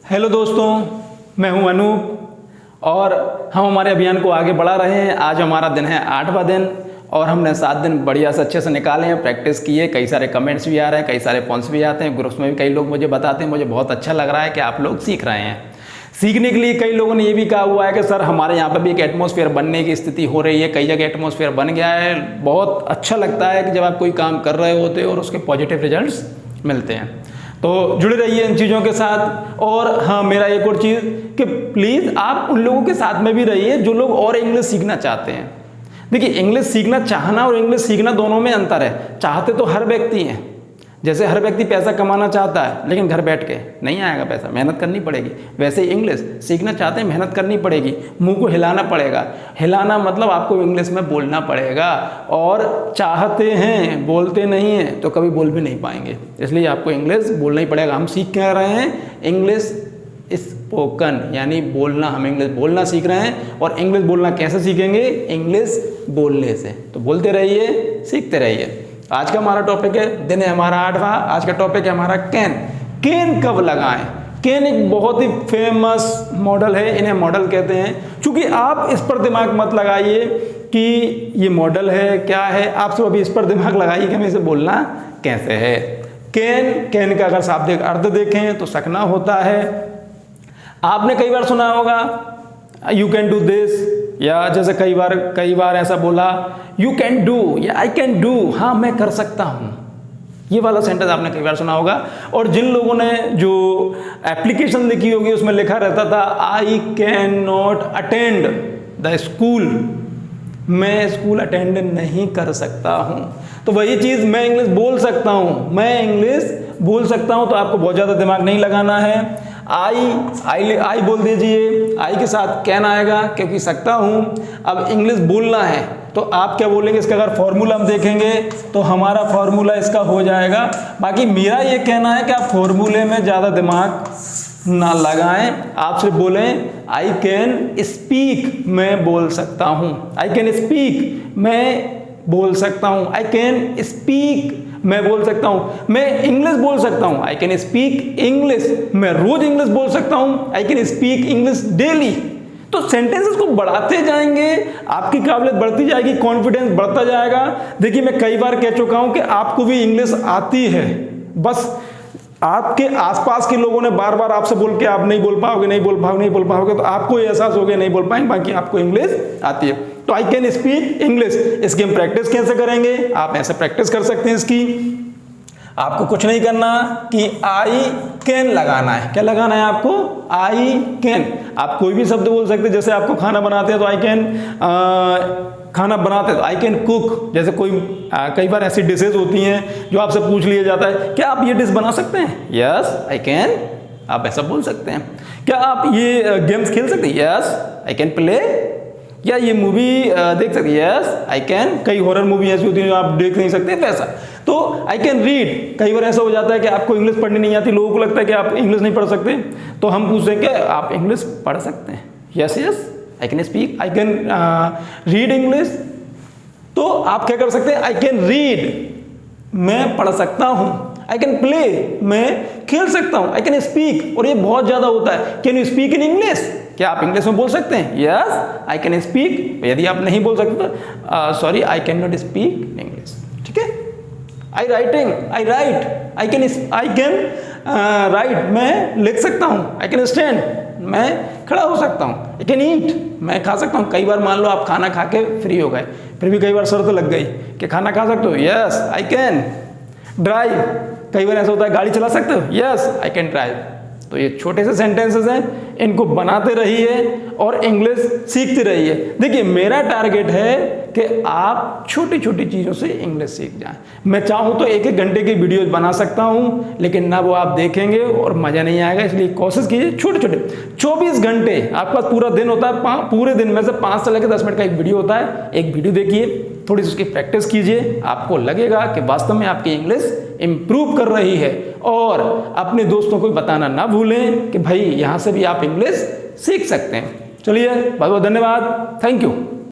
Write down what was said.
Hello दोस्तों, मैं हूं अनूप और हम हमारे अभियान को आगे बढ़ा रहे हैं। आज हमारा दिन है 8वां दिन और हमने 7 दिन बढ़िया से अच्छे से निकाले हैं, प्रैक्टिस की है। कई सारे कमेंट्स भी आ रहे हैं, कई सारे फोन्स भी आते हैं, ग्रुप्स में भी कई लोग मुझे बताते हैं। मुझे बहुत अच्छा लग रहा है कि आप लोग सीख रहे हैं। सीखने के लिए कई लोगों ने ये भी कहा हुआ है कि सर हमारे यहाँ पर भी एक एटमॉस्फेयर बनने की स्थिति हो रही है, कई जगह एटमॉस्फेयर बन गया है। बहुत अच्छा लगता है कि जब आप कोई काम कर रहे होते हो और उसके पॉजिटिव रिजल्ट्स मिलते हैं। तो जुड़े रहिए इन चीज़ों के साथ। और हाँ, मेरा एक और चीज़ कि प्लीज़ आप उन लोगों के साथ में भी रहिए जो लोग और इंग्लिश सीखना चाहते हैं। देखिए, इंग्लिश सीखना चाहना और इंग्लिश सीखना दोनों में अंतर है। चाहते तो हर व्यक्ति हैं, जैसे हर व्यक्ति पैसा कमाना चाहता है लेकिन घर बैठ के नहीं आएगा पैसा, मेहनत करनी पड़ेगी। वैसे ही इंग्लिश सीखना चाहते हैं, मेहनत करनी पड़ेगी, मुंह को हिलाना पड़ेगा। हिलाना मतलब आपको इंग्लिश में बोलना पड़ेगा। और चाहते हैं, बोलते नहीं हैं तो कभी बोल भी नहीं पाएंगे। इसलिए आपको इंग्लिश बोलना ही पड़ेगा। हम सीख क्या रहे हैं? इंग्लिश स्पोकन, यानी बोलना। हम इंग्लिश बोलना सीख रहे हैं। और इंग्लिश बोलना कैसे सीखेंगे? इंग्लिश बोलने से। तो बोलते रहिए, सीखते रहिए। आज का हमारा टॉपिक है, दिन है हमारा 8वां। आज का टॉपिक है हमारा कैन। कैन कब लगाएं? कैन एक बहुत ही फेमस मॉडल है, इन्हें मॉडल कहते हैं। क्योंकि आप इस पर दिमाग मत लगाइए कि ये मॉडल है क्या है, आप सब अभी इस पर दिमाग लगाइए कि हमें इसे बोलना कैसे है। कैन का अगर शाब्दिक अर्थ देखें तो सकना होता है। आपने कई बार सुना होगा यू कैन डू दिस, या जैसे कई बार ऐसा बोला यू कैन डू या आई कैन डू, हाँ मैं कर सकता हूँ। ये वाला सेंटेंस आपने कई बार सुना होगा। और जिन लोगों ने जो एप्लीकेशन लिखी होगी उसमें लिखा रहता था I can not attend the school, मैं स्कूल अटेंड नहीं कर सकता हूँ। तो वही चीज़ मैं इंग्लिश बोल सकता हूँ, मैं इंग्लिश बोल सकता हूँ। तो आपको बहुत ज़्यादा दिमाग नहीं लगाना है। आई बोल दीजिए, आई के साथ कैन आएगा क्योंकि सकता हूँ। अब इंग्लिश बोलना है तो आप क्या बोलेंगे? इसका अगर फॉर्मूला हम देखेंगे तो हमारा फॉर्मूला इसका हो जाएगा। बाकी मेरा ये कहना है कि आप फॉर्मूले में ज़्यादा दिमाग ना लगाएं। आप सिर्फ बोलें आई कैन स्पीक, मैं बोल सकता हूँ। आई कैन स्पीक, मैं बोल सकता हूँ। आई कैन स्पीक, मैं बोल सकता हूं। मैं इंग्लिश बोल सकता हूं, आई कैन स्पीक इंग्लिश। मैं रोज इंग्लिश बोल सकता हूं, I can speak English daily. तो सेंटेंसेस को बढ़ाते जाएंगे, आपकी काबिलियत बढ़ती जाएगी, कॉन्फिडेंस बढ़ता जाएगा। देखिए, मैं कई बार कह चुका हूं कि आपको भी इंग्लिश आती है, बस आपके आसपास के लोगों ने बार बार आपसे बोल के आप नहीं बोल पाओगे, तो आपको एहसास हो गया नहीं बोल पाएंगे, बाकी आपको इंग्लिश आती है। तो आई कैन स्पीक इंग्लिश, इसकी हम प्रैक्टिस कैसे करेंगे? आप ऐसे प्रैक्टिस कर सकते हैं इसकी। आपको कुछ नहीं करना कि आई कैन लगाना है। क्या लगाना है आपको? I can. आप कोई भी शब्द बोल सकते हैं। जैसे आपको खाना बनाते हैं तो आई कैन खाना बनाते हैं तो आई कैन कुक। जैसे कई बार ऐसी डिशेज होती हैं जो आपसे पूछ लिया जाता है, क्या आप ये डिश बना सकते हैं? यस आई कैन, आप ऐसा बोल सकते हैं। क्या आप ये गेम्स खेल सकते हैं? Yes I can play. या ये मूवी देख सकते हैं? Yes I can. कई हॉरर मूवी ऐसी होती है जो आप देख नहीं सकते, वैसा। तो आई कैन रीड। कई बार ऐसा हो जाता है कि आपको इंग्लिश पढ़नी नहीं आती, लोगों को लगता है कि आप इंग्लिश नहीं पढ़ सकते, तो हम पूछते हैं कि आप इंग्लिश पढ़ सकते हैं? Yes I can speak, I can read English. तो आप क्या कर सकते हैं? आई कैन रीड, मैं पढ़ सकता हूं। आई कैन प्ले, मैं खेल सकता हूं। आई कैन स्पीक, और ये बहुत ज्यादा होता है, can you speak in English? क्या आप इंग्लिश में बोल सकते हैं? Yes I can speak. यदि आप नहीं बोल सकते तो sorry, I can not speak English. ठीक है। आई writing, I right, I can write, मैं लिख सकता हूं। आई कैन स्टैंड, मैं खड़ा हो सकता हूं। आई कैन ईट, मैं खा सकता हूं। कई बार मान लो आप खाना खा के फ्री हो गए, फिर भी कई बार शर्त लग गई कि खाना खा सकते हो? Yes I can drive. कई बार ऐसा होता है गाड़ी चला सकते हो? Yes I can drive. तो ये छोटे से सेंटेंसेस हैं, इनको बनाते रहिए और इंग्लिश सीखते रहिए। देखिए, मेरा टारगेट है कि आप छोटी छोटी चीज़ों से इंग्लिश सीख जाएं। मैं चाहूँ तो 1-1 घंटे की वीडियोज बना सकता हूँ, लेकिन ना वो आप देखेंगे और मज़ा नहीं आएगा। इसलिए कोशिश कीजिए छोटे छोटे 24 घंटे आपके पास पूरा दिन होता है, पूरे दिन में से 5 से लेकर 10 मिनट का एक वीडियो होता है। एक वीडियो देखिए, थोड़ी सी उसकी प्रैक्टिस कीजिए, आपको लगेगा कि वास्तव में आपकी इंग्लिश इम्प्रूव कर रही है। और अपने दोस्तों को बताना ना भूलें कि भाई यहाँ से भी आप इंग्लिश सीख सकते हैं। चलिए, बहुत बहुत धन्यवाद, थैंक यू।